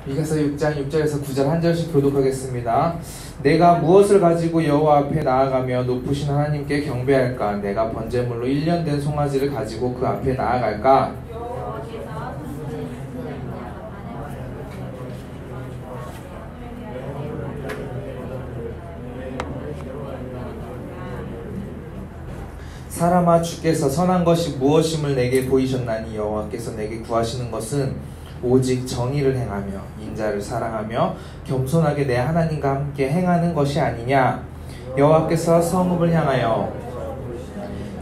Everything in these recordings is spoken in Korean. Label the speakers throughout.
Speaker 1: 미가서 6장 6절에서 9절 한 절씩 교독하겠습니다. 내가 무엇을 가지고 여호와 앞에 나아가며 높으신 하나님께 경배할까? 내가 번제물로 1년 된 송아지를 가지고 그 앞에 나아갈까? 사람아, 주께서 선한 것이 무엇임을 내게 보이셨나니 여호와께서 내게 구하시는 것은 오직 정의를 행하며 인자를 사랑하며 겸손하게 내 하나님과 함께 행하는 것이 아니냐. 여호와께서 성읍을 향하여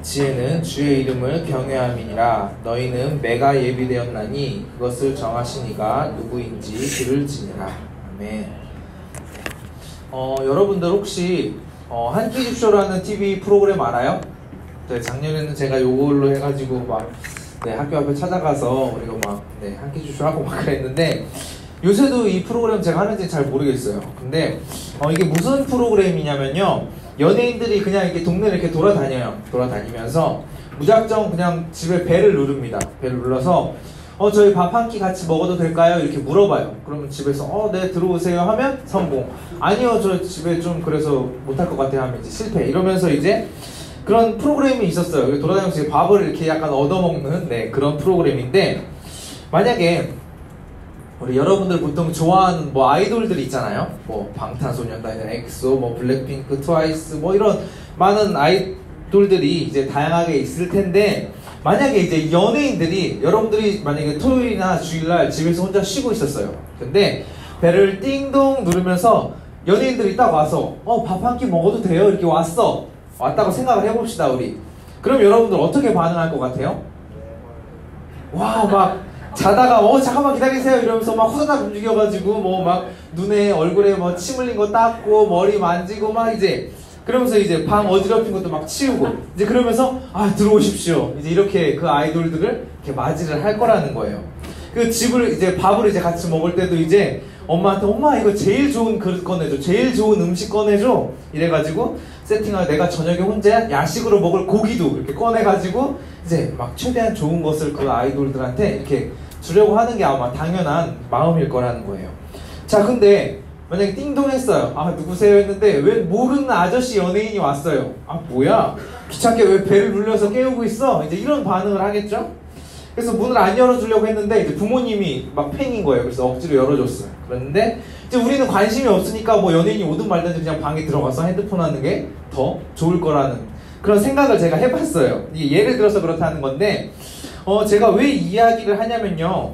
Speaker 1: 지혜는 주의 이름을 경외함이니라. 너희는 매가 예비되었나니 그것을 정하신 이가 누구인지 들을지니라. 아멘. 여러분들 혹시 한 끼 줍쇼라는 TV 프로그램 알아요? 네, 작년에는 제가 요걸로 해가지고 막 학교 앞에 찾아가서 우리가 막 한 끼 줍쇼 하고 막 그랬는데, 요새도 이 프로그램 제가 하는지 잘 모르겠어요. 근데 이게 무슨 프로그램이냐면요, 연예인들이 그냥 이렇게 동네를 이렇게 돌아다니면서 무작정 그냥 집에 벨을 누릅니다. 벨을 눌러서 저희 밥 한 끼 같이 먹어도 될까요? 이렇게 물어봐요. 그러면 집에서 네 들어오세요 하면 성공, 아니요 저 집에 좀 그래서 못할 것 같아요 하면 이제 실패. 이러면서 이제 그런 프로그램이 있었어요. 돌아다니면서 밥을 이렇게 약간 얻어먹는 그런 프로그램인데, 만약에 우리 여러분들 보통 좋아하는 아이돌들이 있잖아요. 방탄소년단, 엑소, 블랙핑크, 트와이스, 이런 많은 아이돌들이 이제 다양하게 있을 텐데, 만약에 이제 연예인들이, 여러분들이 만약에 토요일이나 주일날 집에서 혼자 쉬고 있었어요. 근데 벨을 띵동 누르면서 연예인들이 딱 와서 밥 한 끼 먹어도 돼요? 이렇게 왔다고 생각을 해봅시다, 우리. 그럼 여러분들 어떻게 반응할 것 같아요? 와, 막 자다가 잠깐만 기다리세요 이러면서 막 후다닥 움직여가지고 막 눈에 얼굴에 침 흘린 거 닦고 머리 만지고 막 이제 그러면서 이제 방 어지럽힌 것도 막 치우고 이제 그러면서 들어오십시오 이제 이렇게 그 아이돌들을 이렇게 맞이를 할 거라는 거예요. 그 밥을 이제 같이 먹을 때도 이제 엄마한테 엄마 이거 제일 좋은 그릇 꺼내줘, 제일 좋은 음식 꺼내줘 이래가지고 세팅하고, 내가 저녁에 혼자 야식으로 먹을 고기도 이렇게 꺼내가지고 이제 막 최대한 좋은 것을 그 아이돌들한테 이렇게 주려고 하는 게 아마 당연한 마음일 거라는 거예요. 자, 근데 만약에 띵동 했어요. 누구세요 했는데 왜 모르는 아저씨 연예인이 왔어요. 뭐야 귀찮게 왜 벨을 눌려서 깨우고 있어, 이제 이런 반응을 하겠죠. 그래서 문을 안 열어주려고 했는데 이제 부모님이 막 팬인 거예요. 그래서 억지로 열어줬어요. 그런데 이제 우리는 관심이 없으니까 연예인이 오든 말든 그냥 방에 들어가서 핸드폰 하는 게 더 좋을 거라는 그런 생각을 제가 해봤어요. 이게 예를 들어서 그렇다는 건데, 제가 왜 이 이야기를 하냐면요,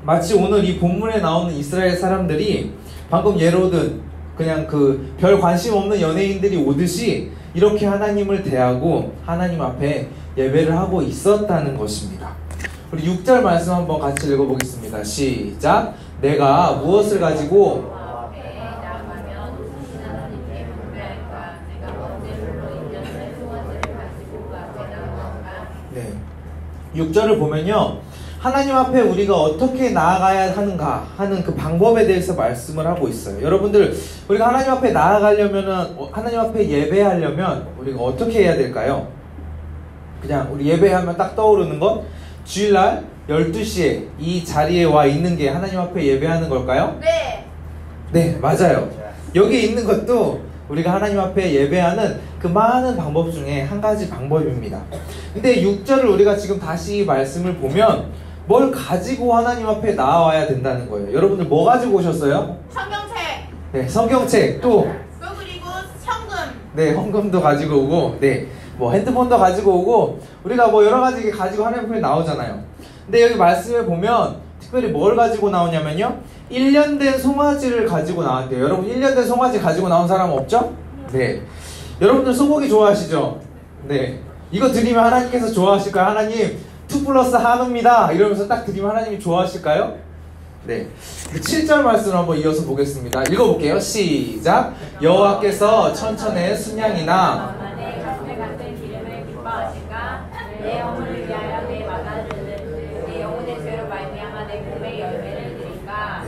Speaker 1: 마치 오늘 이 본문에 나오는 이스라엘 사람들이 방금 예로든 그냥 그 별 관심 없는 연예인들이 오듯이 이렇게 하나님을 대하고 하나님 앞에 예배를 하고 있었다는 것입니다. 우리 6절 말씀 한번 같이 읽어보겠습니다. 시작. 내가 무엇을 가지고 6절을 보면요, 하나님 앞에 우리가 어떻게 나아가야 하는가 하는 그 방법에 대해서 말씀을 하고 있어요. 여러분들, 우리가 하나님 앞에 나아가려면은, 하나님 앞에 예배하려면 우리가 어떻게 해야 될까요? 그냥 우리 예배하면 딱 떠오르는 건 주일날 12시에 이 자리에 와 있는 게 하나님 앞에 예배하는 걸까요? 네, 맞아요. 여기 있는 것도 우리가 하나님 앞에 예배하는 그 많은 방법 중에 한 가지 방법입니다. 근데 6절을 우리가 지금 다시 말씀을 보면 뭘 가지고 하나님 앞에 나와야 된다는 거예요. 여러분들 뭐 가지고 오셨어요?
Speaker 2: 성경책.
Speaker 1: 네, 성경책. 또
Speaker 2: 그리고 현금.
Speaker 1: 네, 헌금도 가지고 오고, 핸드폰도 가지고 오고, 우리가 여러 가지 가지고 하나님 앞에 나오잖아요. 근데 여기 말씀에 보면 특별히 뭘 가지고 나오냐면요, 1년 된 송아지를 가지고 나왔대요. 여러분 1년 된 송아지 가지고 나온 사람 없죠? 네. 여러분들 소고기 좋아하시죠? 네. 이거 드리면 하나님께서 좋아하실까요? 하나님 2 플러스 한우입니다 이러면서 딱 드리면 하나님이 좋아하실까요? 네. 7절 말씀을 한번 이어서 보겠습니다. 읽어볼게요. 시작. 여호와께서 천천의 순양이나
Speaker 2: 내 영혼을 위하여 내 마다를 내 영혼의 죄로 말미암아 내 몸에 열매를 드릴까.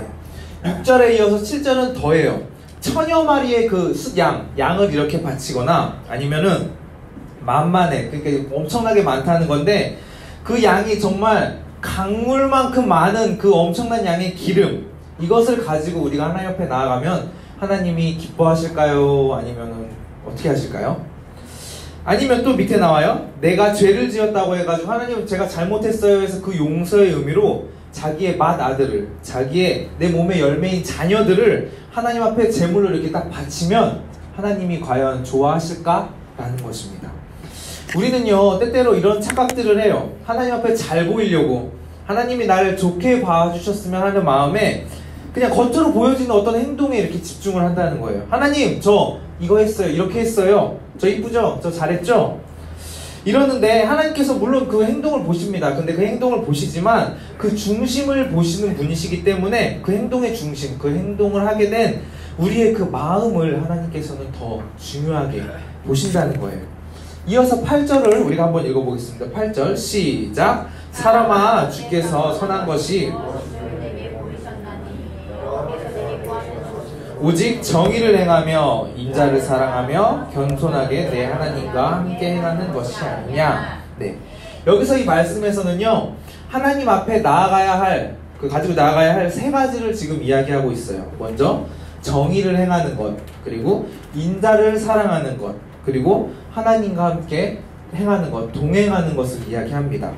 Speaker 1: 6절에 이어서 7절은 더해요. 천여 마리의 그 양을 이렇게 바치거나 아니면은 만만해, 그러니까 엄청나게 많다는 건데, 그 양이 정말 강물만큼 많은 그 엄청난 양의 기름, 이것을 가지고 우리가 하나님 앞에 나아가면 하나님이 기뻐하실까요? 아니면 어떻게 하실까요? 아니면 또 밑에 나와요. 내가 죄를 지었다고 해가지고 하나님 제가 잘못했어요 해서 그 용서의 의미로 자기의 맏아들을, 자기의 내 몸의 열매인 자녀들을 하나님 앞에 제물로 이렇게 딱 바치면 하나님이 과연 좋아하실까라는 것입니다. 우리는요 때때로 이런 착각들을 해요. 하나님 앞에 잘 보이려고, 하나님이 나를 좋게 봐주셨으면 하는 마음에 그냥 겉으로 보여지는 어떤 행동에 이렇게 집중을 한다는 거예요. 하나님 저 이거 했어요, 이렇게 했어요, 저 이쁘죠, 저 잘했죠, 이러는데 하나님께서 물론 그 행동을 보십니다. 근데 그 행동을 보시지만 그 중심을 보시는 분이시기 때문에 그 행동의 중심, 그 행동을 하게 된 우리의 그 마음을 하나님께서는 더 중요하게 보신다는 거예요. 이어서 8절을 우리가 한번 읽어보겠습니다. 8절 시작. 사람아 주께서 선한 것이 오직 정의를 행하며 인자를 사랑하며 겸손하게 내 하나님과 함께 행하는 것이 아니냐. 네, 여기서 이 말씀에서는요 하나님 앞에 나아가야 할, 가지고 나아가야 할 세 가지를 지금 이야기하고 있어요. 먼저 정의를 행하는 것, 그리고 인자를 사랑하는 것, 그리고 하나님과 함께 행하는 것, 동행하는 것을 이야기합니다.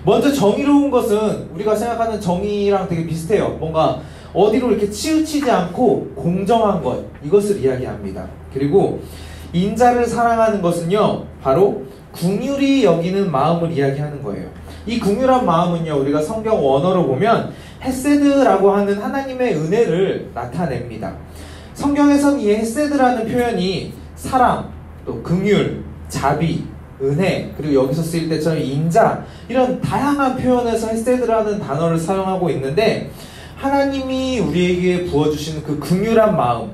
Speaker 1: 먼저 정의로운 것은 우리가 생각하는 정의랑 되게 비슷해요. 뭔가 어디로 이렇게 치우치지 않고 공정한 것, 이것을 이야기합니다. 그리고 인자를 사랑하는 것은요 바로 긍휼히 여기는 마음을 이야기하는 거예요. 이 긍휼한 마음은요 우리가 성경 원어로 보면 헤세드라고 하는 하나님의 은혜를 나타냅니다. 성경에선 이 헤세드라는 표현이 사랑, 또 긍휼, 자비, 은혜, 그리고 여기서 쓰일 때처럼 인자, 이런 다양한 표현에서 헤세드라는 단어를 사용하고 있는데 하나님이 우리에게 부어주시는 그 긍휼한 마음,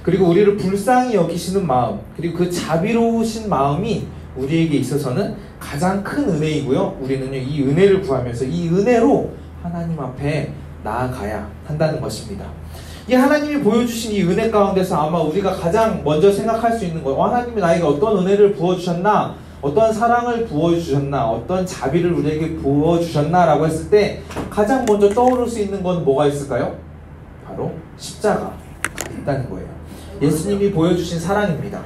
Speaker 1: 그리고 우리를 불쌍히 여기시는 마음, 그리고 그 자비로우신 마음이 우리에게 있어서는 가장 큰 은혜이고요. 우리는요 이 은혜를 구하면서 이 은혜로 하나님 앞에 나아가야 한다는 것입니다. 이 하나님이 보여주신 이 은혜 가운데서 아마 우리가 가장 먼저 생각할 수 있는 거예요. 하나님이 나에게 어떤 은혜를 부어주셨나, 어떤 사랑을 부어주셨나, 어떤 자비를 우리에게 부어주셨나 라고 했을 때 가장 먼저 떠오를 수 있는 건 뭐가 있을까요? 바로 십자가가 있다는 거예요. 예수님이 보여주신 사랑입니다.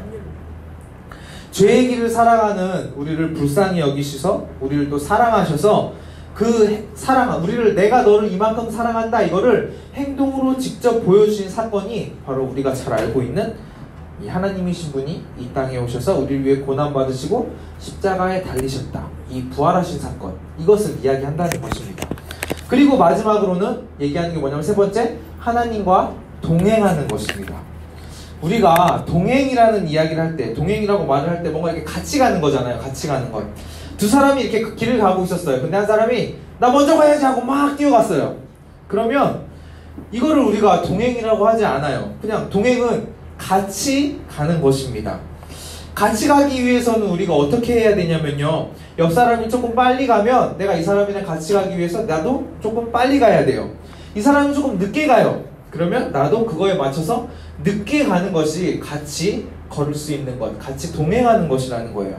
Speaker 1: 죄의 길을 살아가는 우리를 불쌍히 여기셔서 우리를 또 사랑하셔서 그 사랑, 우리를 내가 너를 이만큼 사랑한다, 이거를 행동으로 직접 보여주신 사건이 바로 우리가 잘 알고 있는 이 하나님이신 분이 이 땅에 오셔서 우리를 위해 고난받으시고 십자가에 달리셨다, 이 부활하신 사건, 이것을 이야기한다는 것입니다. 그리고 마지막으로는 얘기하는 게 뭐냐면 세 번째, 하나님과 동행하는 것입니다. 우리가 동행이라는 이야기를 할 때, 동행이라고 말을 할 때 뭔가 이렇게 같이 가는 거잖아요. 같이 가는 것. 두 사람이 이렇게 그 길을 가고 있었어요. 근데 한 사람이 나 먼저 가야지 하고 막 뛰어갔어요. 그러면 이거를 우리가 동행이라고 하지 않아요. 그냥 동행은 같이 가는 것입니다. 같이 가기 위해서는 우리가 어떻게 해야 되냐면요, 옆 사람이 조금 빨리 가면 내가 이 사람이랑 같이 가기 위해서 나도 조금 빨리 가야 돼요. 이 사람이 조금 늦게 가요. 그러면 나도 그거에 맞춰서 늦게 가는 것이 같이 걸을 수 있는 것, 같이 동행하는 것이라는 거예요.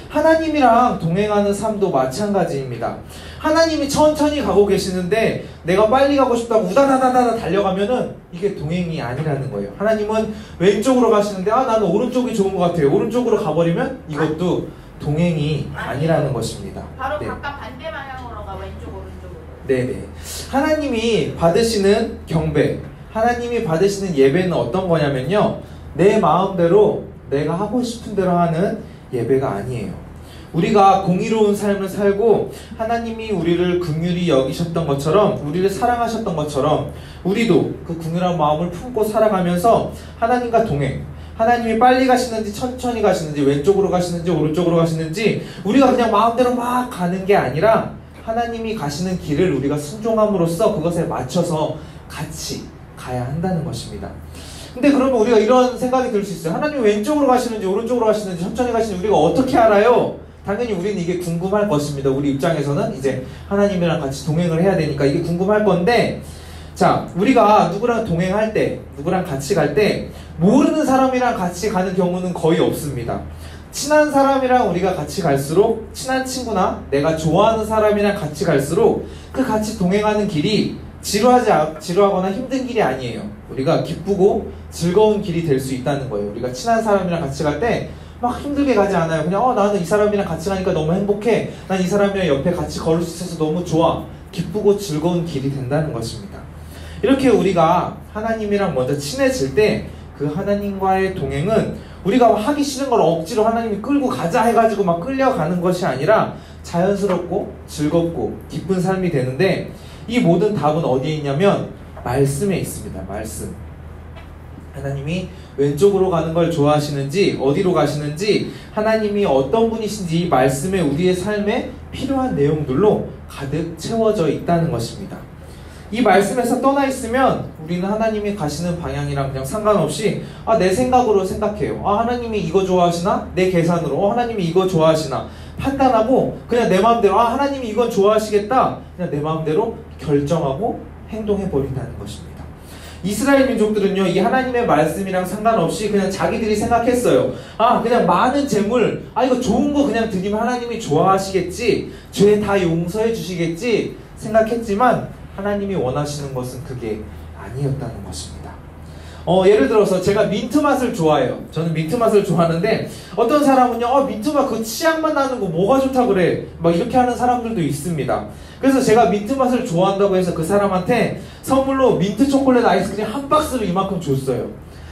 Speaker 1: 하나님이랑 동행하는 삶도 마찬가지입니다. 하나님이 천천히 가고 계시는데 내가 빨리 가고 싶다고 우다다다다 달려가면은 이게 동행이 아니라는 거예요. 하나님은 왼쪽으로 가시는데 나는 오른쪽이 좋은 것 같아요. 오른쪽으로 가버리면 이것도 동행이 아니라는 것입니다.
Speaker 2: 바로
Speaker 1: 네.
Speaker 2: 각각 반대 방향으로 가, 왼쪽 오른쪽으로.
Speaker 1: 네네. 하나님이 받으시는 경배, 하나님이 받으시는 예배는 어떤 거냐면요, 내 마음대로 내가 하고 싶은 대로 하는 예배가 아니에요. 우리가 공의로운 삶을 살고 하나님이 우리를 긍휼히 여기셨던 것처럼, 우리를 사랑하셨던 것처럼 우리도 그 긍휼한 마음을 품고 살아가면서 하나님과 동행, 하나님이 빨리 가시는지 천천히 가시는지 왼쪽으로 가시는지 오른쪽으로 가시는지 우리가 그냥 마음대로 막 가는 게 아니라 하나님이 가시는 길을 우리가 순종함으로써 그것에 맞춰서 같이 가야 한다는 것입니다. 근데 그러면 우리가 이런 생각이 들 수 있어요. 하나님이 왼쪽으로 가시는지 오른쪽으로 가시는지 천천히 가시는지 우리가 어떻게 알아요? 당연히 우리는 이게 궁금할 것입니다. 우리 입장에서는 이제 하나님이랑 같이 동행을 해야 되니까 이게 궁금할 건데, 자, 우리가 누구랑 동행할 때, 누구랑 같이 갈 때 모르는 사람이랑 같이 가는 경우는 거의 없습니다. 친한 사람이랑 우리가 같이 갈수록, 친한 친구나 내가 좋아하는 사람이랑 같이 갈수록 그 같이 동행하는 길이 지루하거나 힘든 길이 아니에요. 우리가 기쁘고 즐거운 길이 될 수 있다는 거예요. 우리가 친한 사람이랑 같이 갈 때 막 힘들게 가지 않아요. 그냥 나는 이 사람이랑 같이 가니까 너무 행복해. 난 이 사람이랑 옆에 같이 걸을 수 있어서 너무 좋아. 기쁘고 즐거운 길이 된다는 것입니다. 이렇게 우리가 하나님이랑 먼저 친해질 때 그 하나님과의 동행은 우리가 하기 싫은 걸 억지로 하나님이 끌고 가자 해가지고 막 끌려가는 것이 아니라 자연스럽고 즐겁고 기쁜 삶이 되는데, 이 모든 답은 어디에 있냐면 말씀에 있습니다. 말씀. 하나님이 왼쪽으로 가는 걸 좋아하시는지, 어디로 가시는지, 하나님이 어떤 분이신지 이 말씀에 우리의 삶에 필요한 내용들로 가득 채워져 있다는 것입니다. 이 말씀에서 떠나 있으면 우리는 하나님이 가시는 방향이랑 그냥 상관없이 내 생각으로 생각해요. 하나님이 이거 좋아하시나? 내 계산으로 하나님이 이거 좋아하시나? 판단하고 그냥 내 마음대로 하나님이 이건 좋아하시겠다, 그냥 내 마음대로 결정하고 행동해버린다는 것입니다. 이스라엘 민족들은요, 이 하나님의 말씀이랑 상관없이 그냥 자기들이 생각했어요. 그냥 많은 재물, 이거 좋은 거 그냥 드리면 하나님이 좋아하시겠지, 죄 다 용서해 주시겠지 생각했지만 하나님이 원하시는 것은 그게 아니었다는 것입니다. 예를 들어서 제가 민트 맛을 좋아해요. 저는 민트 맛을 좋아하는데 어떤 사람은요, 민트 맛 그 치약만 나는 거 뭐가 좋다 그래, 막 이렇게 하는 사람들도 있습니다. 그래서 제가 민트 맛을 좋아한다고 해서 그 사람한테 선물로 민트 초콜릿 아이스크림 한 박스를 이만큼 줬어요.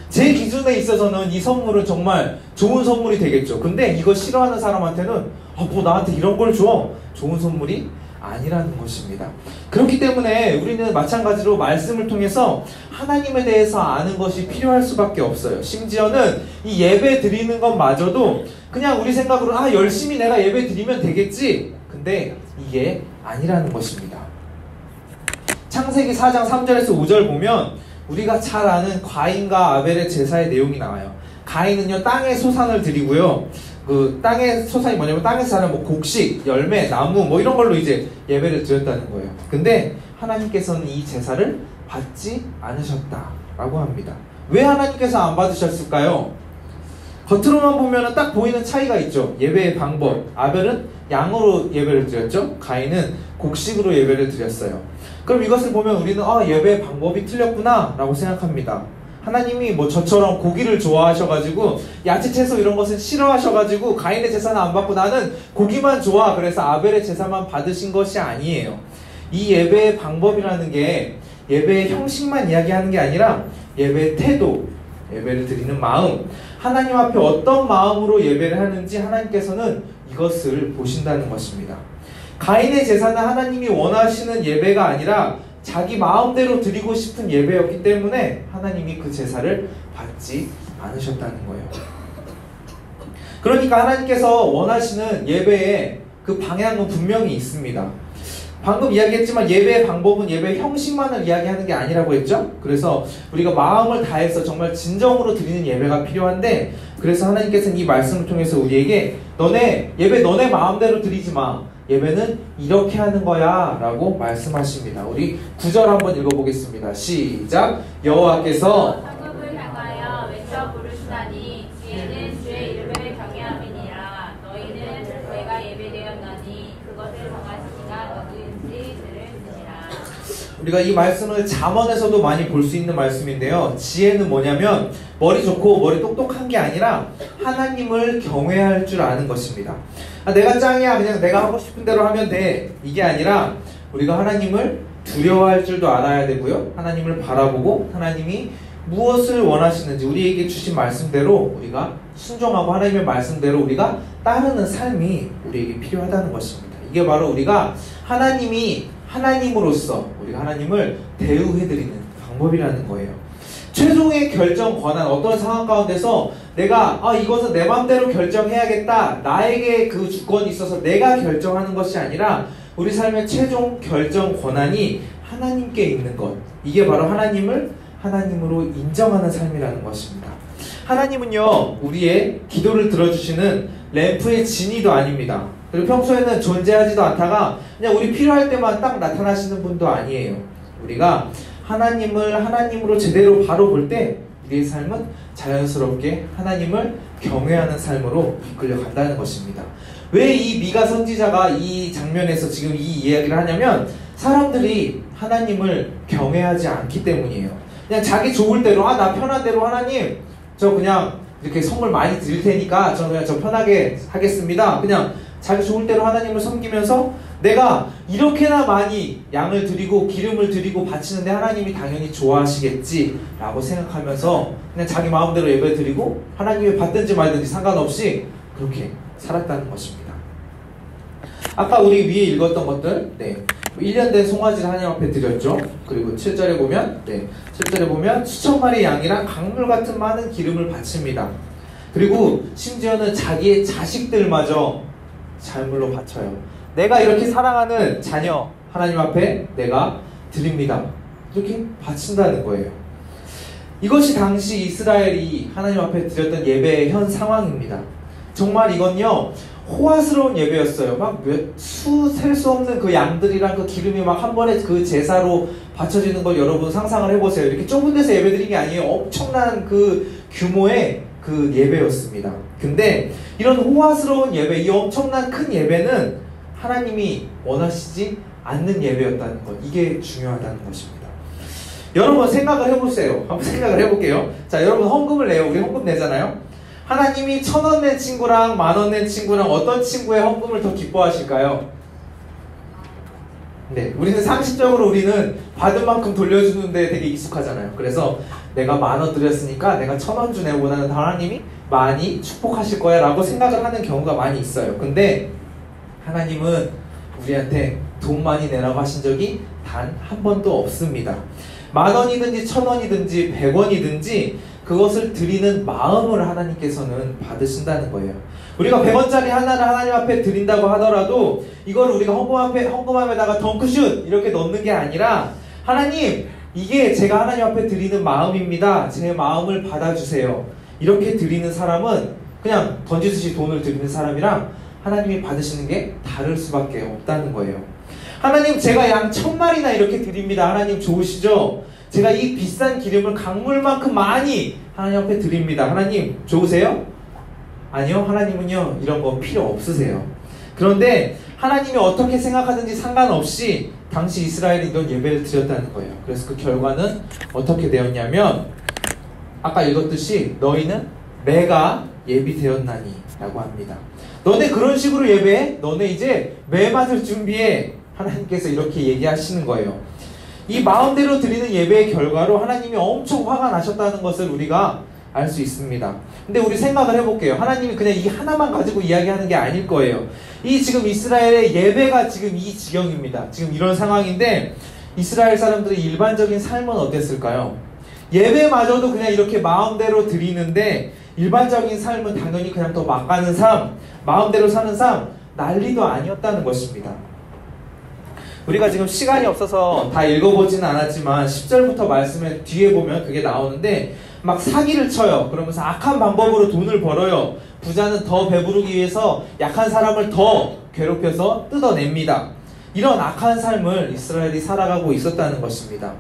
Speaker 1: 제 기준에 있어서는 이 선물은 정말 좋은 선물이 되겠죠. 근데 이거 싫어하는 사람한테는 뭐 나한테 이런 걸 줘? 좋은 선물이 아니라는 것입니다. 그렇기 때문에 우리는 마찬가지로 말씀을 통해서 하나님에 대해서 아는 것이 필요할 수밖에 없어요. 심지어는 이 예배 드리는 것마저도 그냥 우리 생각으로 열심히 내가 예배 드리면 되겠지, 근데 이게 아니라는 것입니다. 창세기 4장 3절에서 5절 보면 우리가 잘 아는 가인과 아벨의 제사의 내용이 나와요. 가인은요, 땅의 소산을 드리고요, 그 땅의 소산이 뭐냐면 땅에서 자란 곡식, 열매, 나무 이런 걸로 이제 예배를 드렸다는 거예요. 근데 하나님께서는 이 제사를 받지 않으셨다라고 합니다. 왜 하나님께서 안 받으셨을까요? 겉으로만 보면 딱 보이는 차이가 있죠. 예배의 방법. 아벨은 양으로 예배를 드렸죠. 가인은 곡식으로 예배를 드렸어요. 그럼 이것을 보면 우리는 예배의 방법이 틀렸구나 라고 생각합니다. 하나님이 저처럼 고기를 좋아하셔가지고 야채 채소 이런 것은 싫어하셔가지고 가인의 제사는 안 받고 나는 고기만 좋아, 그래서 아벨의 제사만 받으신 것이 아니에요. 이 예배의 방법이라는 게 예배의 형식만 이야기하는 게 아니라 예배의 태도, 예배를 드리는 마음, 하나님 앞에 어떤 마음으로 예배를 하는지 하나님께서는 이것을 보신다는 것입니다. 가인의 제사는 하나님이 원하시는 예배가 아니라 자기 마음대로 드리고 싶은 예배였기 때문에 하나님이 그 제사를 받지 않으셨다는 거예요. 그러니까 하나님께서 원하시는 예배의 그 방향은 분명히 있습니다. 방금 이야기했지만 예배의 방법은 예배의 형식만을 이야기하는 게 아니라고 했죠. 그래서 우리가 마음을 다해서 정말 진정으로 드리는 예배가 필요한데, 그래서 하나님께서는 이 말씀을 통해서 우리에게 예배 너네 마음대로 드리지 마, 예배는 이렇게 하는 거야 라고 말씀하십니다. 우리 9절 한번 읽어보겠습니다. 시작. 여호와께서
Speaker 2: 성읍을 향하여 외쳐 부르시다니 지혜는 주의 이름을 경외함이니라. 너희는 내가 예배되었나니 그것을 정하시니가 누구인지 들을지니라.
Speaker 1: 우리가 이 말씀을 잠언에서도 많이 볼 수 있는 말씀인데요, 지혜는 뭐냐면 머리 좋고 머리 똑똑한 게 아니라 하나님을 경외할 줄 아는 것입니다. 내가 짱이야, 그냥 내가 하고 싶은 대로 하면 돼, 이게 아니라 우리가 하나님을 두려워할 줄도 알아야 되고요, 하나님을 바라보고 하나님이 무엇을 원하시는지 우리에게 주신 말씀대로 우리가 순종하고 하나님의 말씀대로 우리가 따르는 삶이 우리에게 필요하다는 것입니다. 이게 바로 우리가 하나님이 하나님으로서 우리가 하나님을 대우해드리는 방법이라는 거예요. 최종의 결정 권한, 어떤 상황 가운데서 내가 이것은 내 마음대로 결정해야겠다, 나에게 그 주권이 있어서 내가 결정하는 것이 아니라 우리 삶의 최종 결정 권한이 하나님께 있는 것, 이게 바로 하나님을 하나님으로 인정하는 삶이라는 것입니다. 하나님은요, 우리의 기도를 들어주시는 램프의 진이도 아닙니다. 그리고 평소에는 존재하지도 않다가 그냥 우리 필요할 때만 딱 나타나시는 분도 아니에요. 우리가 하나님을 하나님으로 제대로 바로 볼 때 우리의 삶은 자연스럽게 하나님을 경외하는 삶으로 이끌려 간다는 것입니다. 왜 이 미가 선지자가 이 장면에서 지금 이 이야기를 하냐면, 사람들이 하나님을 경외하지 않기 때문이에요. 그냥 자기 좋을 대로, 나 편한 대로 하나님, 저 그냥 이렇게 선물 많이 드릴 테니까 저 그냥 저 편하게 하겠습니다. 그냥 자기 좋을 대로 하나님을 섬기면서 내가 이렇게나 많이 양을 드리고 기름을 드리고 바치는데 하나님이 당연히 좋아하시겠지라고 생각하면서 그냥 자기 마음대로 예배 드리고 하나님이 받든지 말든지 상관없이 그렇게 살았다는 것입니다. 아까 우리 위에 읽었던 것들, 1년 된 송아지를 하나님 앞에 드렸죠. 그리고 7절에 보면 7절에 보면 수천 마리 양이랑 강물 같은 많은 기름을 바칩니다. 그리고 심지어는 자기의 자식들마저 제물로 바쳐요. 내가 이렇게 사랑하는 자녀 하나님 앞에 내가 드립니다. 이렇게 바친다는 거예요. 이것이 당시 이스라엘이 하나님 앞에 드렸던 예배의 현 상황입니다. 정말 이건요 호화스러운 예배였어요. 막 셀 수 없는 그 양들이랑 그 기름이 막 한 번에 그 제사로 바쳐지는 걸 여러분 상상을 해보세요. 이렇게 좁은 데서 예배드린 게 아니에요. 엄청난 그 규모의 그 예배였습니다. 근데 이런 호화스러운 예배, 이 엄청난 큰 예배는 하나님이 원하시지 않는 예배였다는 것, 이게 중요하다는 것입니다. 여러분 생각을 해보세요. 한번 생각을 해볼게요. 자, 여러분 헌금을 내요. 우리 헌금 내잖아요. 하나님이 1,000원 낸 친구랑 10,000원 낸 친구랑 어떤 친구의 헌금을 더 기뻐하실까요? 우리는 상식적으로 우리는 받은 만큼 돌려주는데 되게 익숙하잖아요. 그래서 내가 10,000원 드렸으니까 내가 1,000원 주네. 원하는 하나님이 많이 축복하실 거야 라고 생각을 하는 경우가 많이 있어요. 근데 하나님은 우리한테 돈 많이 내라고 하신 적이 단 한 번도 없습니다. 10,000원이든지 1,000원이든지 100원이든지 그것을 드리는 마음을 하나님께서는 받으신다는 거예요. 우리가 100원짜리 하나를 하나님 앞에 드린다고 하더라도 이걸 우리가 헌금함에다가 덩크슛 이렇게 넣는 게 아니라 하나님 이게 제가 하나님 앞에 드리는 마음입니다. 제 마음을 받아주세요. 이렇게 드리는 사람은 그냥 던지듯이 돈을 드리는 사람이랑 하나님이 받으시는 게 다를 수밖에 없다는 거예요. 하나님 제가 양 1,000마리나 이렇게 드립니다. 하나님 좋으시죠? 제가 이 비싼 기름을 강물만큼 많이 하나님 앞에 드립니다. 하나님 좋으세요? 아니요. 하나님은요 이런 거 필요 없으세요. 그런데 하나님이 어떻게 생각하든지 상관없이 당시 이스라엘이 이런 예배를 드렸다는 거예요. 그래서 그 결과는 어떻게 되었냐면 아까 읽었듯이 너희는 매가 예비되었나니 라고 합니다. 너네 그런 식으로 예배해? 너네 이제 매 맞을 준비해. 하나님께서 이렇게 얘기하시는 거예요. 이 마음대로 드리는 예배의 결과로 하나님이 엄청 화가 나셨다는 것을 우리가 알 수 있습니다. 근데 우리 생각을 해볼게요. 하나님이 그냥 이 하나만 가지고 이야기하는 게 아닐 거예요. 이 지금 이스라엘의 예배가 지금 이 지경입니다. 지금 이런 상황인데 이스라엘 사람들의 일반적인 삶은 어땠을까요? 예배마저도 그냥 이렇게 마음대로 드리는데 일반적인 삶은 당연히 그냥 더 막 가는 삶, 마음대로 사는 삶, 난리도 아니었다는 것입니다. 우리가 지금 시간이 없어서 다 읽어보지는 않았지만 10절부터 말씀에 뒤에 보면 그게 나오는데 막 사기를 쳐요. 그러면서 악한 방법으로 돈을 벌어요. 부자는 더 배부르기 위해서 약한 사람을 더 괴롭혀서 뜯어냅니다. 이런 악한 삶을 이스라엘이 살아가고 있었다는 것입니다.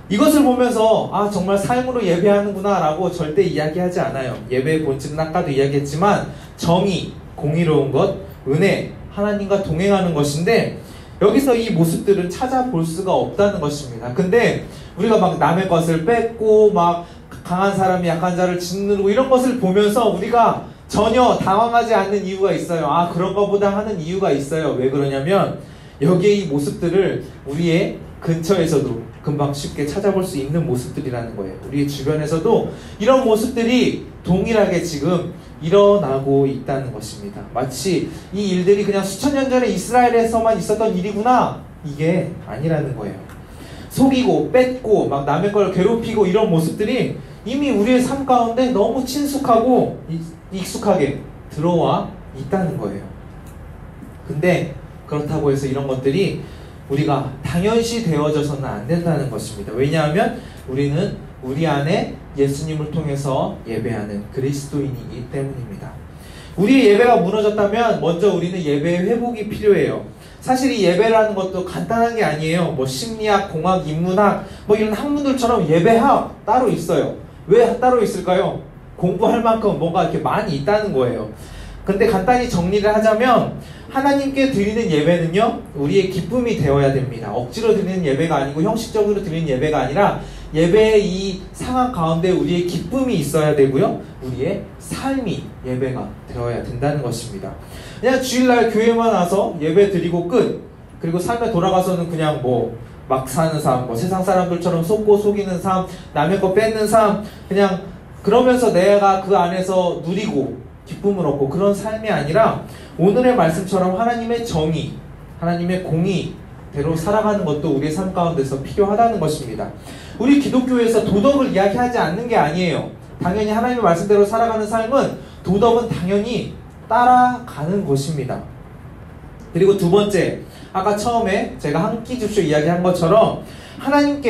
Speaker 1: 이것을 보면서 정말 삶으로 예배하는구나 라고 절대 이야기하지 않아요. 예배의 본질은 아까도 이야기했지만 정의, 공의로운 것, 은혜, 하나님과 동행하는 것인데 여기서 이 모습들을 찾아볼 수가 없다는 것입니다. 근데 우리가 막 남의 것을 뺏고 막 강한 사람이 약한 자를 짓누르고 이런 것을 보면서 우리가 전혀 당황하지 않는 이유가 있어요. 그런 것보다 하는 이유가 있어요. 왜 그러냐면 여기에 이 모습들을 우리의 근처에서도 금방 쉽게 찾아볼 수 있는 모습들이라는 거예요. 우리의 주변에서도 이런 모습들이 동일하게 지금 일어나고 있다는 것입니다. 마치 이 일들이 그냥 수천 년 전에 이스라엘에서만 있었던 일이구나, 이게 아니라는 거예요. 속이고 뺏고 막 남의 걸 괴롭히고 이런 모습들이 이미 우리의 삶 가운데 너무 친숙하고 익숙하게 들어와 있다는 거예요. 근데 그렇다고 해서 이런 것들이 우리가 당연시 되어져서는 안 된다는 것입니다. 왜냐하면 우리는 우리 안에 예수님을 통해서 예배하는 그리스도인이기 때문입니다. 우리의 예배가 무너졌다면 먼저 우리는 예배의 회복이 필요해요. 사실 이 예배라는 것도 간단한 게 아니에요. 뭐 심리학, 공학, 인문학 뭐 이런 학문들처럼 예배학 따로 있어요. 왜 따로 있을까요? 공부할 만큼 뭐가 이렇게 많이 있다는 거예요. 근데 간단히 정리를 하자면 하나님께 드리는 예배는요, 우리의 기쁨이 되어야 됩니다. 억지로 드리는 예배가 아니고 형식적으로 드리는 예배가 아니라 예배의 이 상황 가운데 우리의 기쁨이 있어야 되고요, 우리의 삶이 예배가 되어야 된다는 것입니다. 그냥 주일날 교회만 와서 예배 드리고 끝, 그리고 삶에 돌아가서는 그냥 막 사는 삶, 세상 사람들처럼 속고 속이는 삶, 남의 거 뺏는 삶, 그냥 그러면서 내가 그 안에서 누리고 기쁨을 얻고 그런 삶이 아니라 오늘의 말씀처럼 하나님의 정의, 하나님의 공의대로 살아가는 것도 우리의 삶 가운데서 필요하다는 것입니다. 우리 기독교에서 도덕을 이야기하지 않는 게 아니에요. 당연히 하나님의 말씀대로 살아가는 삶은 도덕은 당연히 따라가는 것입니다. 그리고 두 번째, 아까 처음에 제가 한 끼 줍쇼 이야기한 것처럼 하나님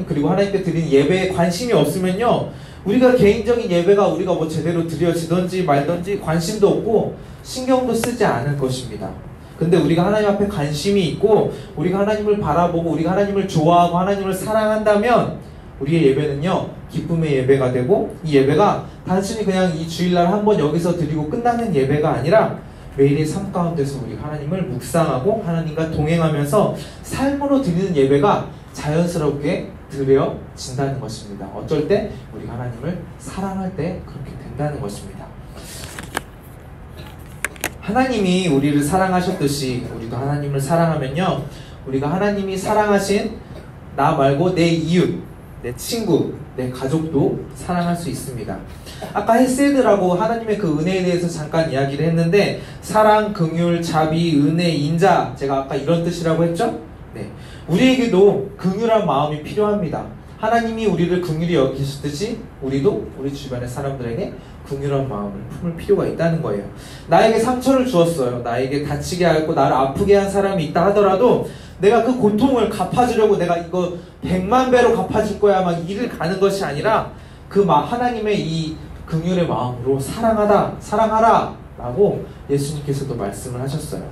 Speaker 1: 그리고 하나님께 드리는 예배에 관심이 없으면요, 우리가 개인적인 예배가 우리가 제대로 드려지든지 말든지 관심도 없고 신경도 쓰지 않을 것입니다. 근데 우리가 하나님 앞에 관심이 있고 우리가 하나님을 바라보고 우리가 하나님을 좋아하고 하나님을 사랑한다면 우리의 예배는요, 기쁨의 예배가 되고, 이 예배가 단순히 그냥 이 주일날 한번 여기서 드리고 끝나는 예배가 아니라 매일의 삶 가운데서 우리 하나님을 묵상하고 하나님과 동행하면서 삶으로 드리는 예배가 자연스럽게 드려진다는 것입니다. 어쩔 때 우리가 하나님을 사랑할 때 그렇게 된다는 것입니다. 하나님이 우리를 사랑하셨듯이 우리도 하나님을 사랑하면요, 우리가 하나님이 사랑하신 나 말고 내 이웃, 내 친구, 내 가족도 사랑할 수 있습니다. 아까 헤세드라고 하나님의 그 은혜에 대해서 잠깐 이야기를 했는데, 사랑, 긍휼, 자비, 은혜, 인자, 제가 아까 이런 뜻이라고 했죠? 네, 우리에게도 긍휼한 마음이 필요합니다. 하나님이 우리를 긍휼히 여기시듯이 우리도 우리 주변의 사람들에게 긍휼한 마음을 품을 필요가 있다는 거예요. 나에게 상처를 주었어요. 나에게 다치게 하고 나를 아프게 한 사람이 있다 하더라도 내가 그 고통을 갚아주려고 내가 이거 100만 배로 갚아줄 거야 막 이를 가는 것이 아니라 하나님의 이 긍휼의 마음으로 사랑하라 라고 예수님께서도 말씀을 하셨어요.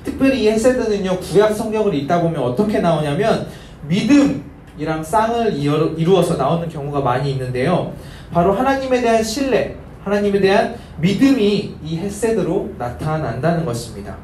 Speaker 1: 특별히 이 헤세드는요, 구약 성경을 읽다 보면 어떻게 나오냐면 믿음이랑 쌍을 이루어서 나오는 경우가 많이 있는데요, 바로 하나님에 대한 신뢰, 하나님에 대한 믿음이 이 헤세드로 나타난다는 것입니다.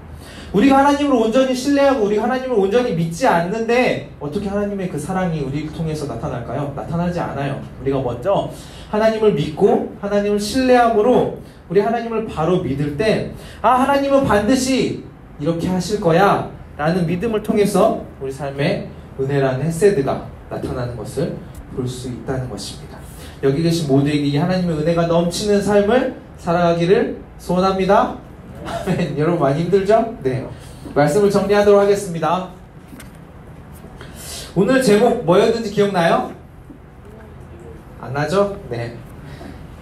Speaker 1: 우리가 하나님을 온전히 신뢰하고 우리가 하나님을 온전히 믿지 않는데 어떻게 하나님의 그 사랑이 우리를 통해서 나타날까요? 나타나지 않아요. 우리가 먼저 하나님을 믿고 하나님을 신뢰함으로 우리 하나님을 바로 믿을 때 하나님은 반드시 이렇게 하실 거야 라는 믿음을 통해서 우리 삶에 은혜라는 헤세드가 나타나는 것을 볼 수 있다는 것입니다. 여기 계신 모두에게 이 하나님의 은혜가 넘치는 삶을 살아가기를 소원합니다. 아멘. 여러분 많이 힘들죠? 네. 말씀을 정리하도록 하겠습니다. 오늘 제목 뭐였는지 기억나요? 안 나죠? 네.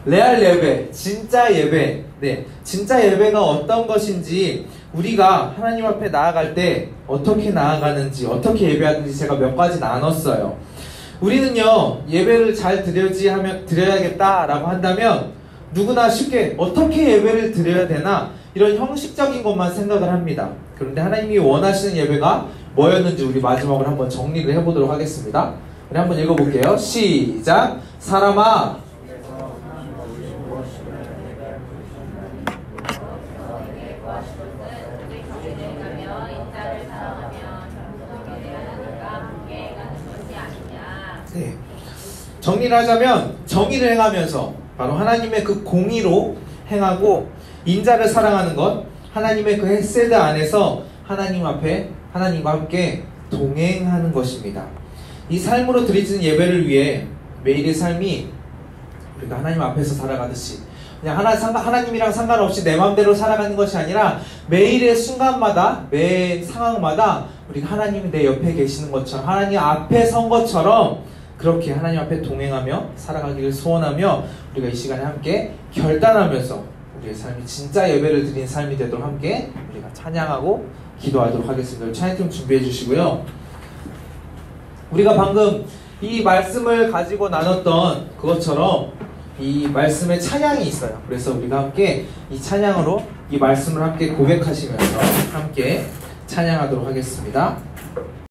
Speaker 1: 레알 예배, 진짜 예배. 네. 진짜 예배가 어떤 것인지, 우리가 하나님 앞에 나아갈 때 어떻게 나아가는지, 어떻게 예배하는지 제가 몇 가지 나눴어요. 우리는요, 예배를 잘 드려야겠다라고 한다면 누구나 쉽게 어떻게 예배를 드려야 되나 이런 형식적인 것만 생각을 합니다. 그런데 하나님이 원하시는 예배가 뭐였는지 우리 마지막으로 한번 정리를 해보도록 하겠습니다. 우리 한번 읽어볼게요. 시작. 사람아, 네. 정리를 하자면 정의를 행하면서 바로 하나님의 그 공의로 행하고 인자를 사랑하는 것, 하나님의 그 헤세드 안에서 하나님과 함께 동행하는 것입니다. 이 삶으로 드리는 예배를 위해 매일의 삶이 우리가 하나님 앞에서 살아가듯이 그냥 하나님이랑 상관없이 내 마음대로 살아가는 것이 아니라 매일의 순간마다, 매 상황마다 우리가 하나님이 내 옆에 계시는 것처럼, 하나님 앞에 선 것처럼 그렇게 하나님 앞에 동행하며 살아가기를 소원하며 우리가 이 시간에 함께 결단하면서 우리의 삶이 진짜 예배를 드리는 삶이 되도록 함께 우리가 찬양하고 기도하도록 하겠습니다. 찬양팀 준비해 주시고요. 우리가 방금 이 말씀을 가지고 나눴던 그것처럼 이 말씀에 찬양이 있어요. 그래서 우리가 함께 이 찬양으로 이 말씀을 함께 고백하시면서 함께 찬양하도록 하겠습니다.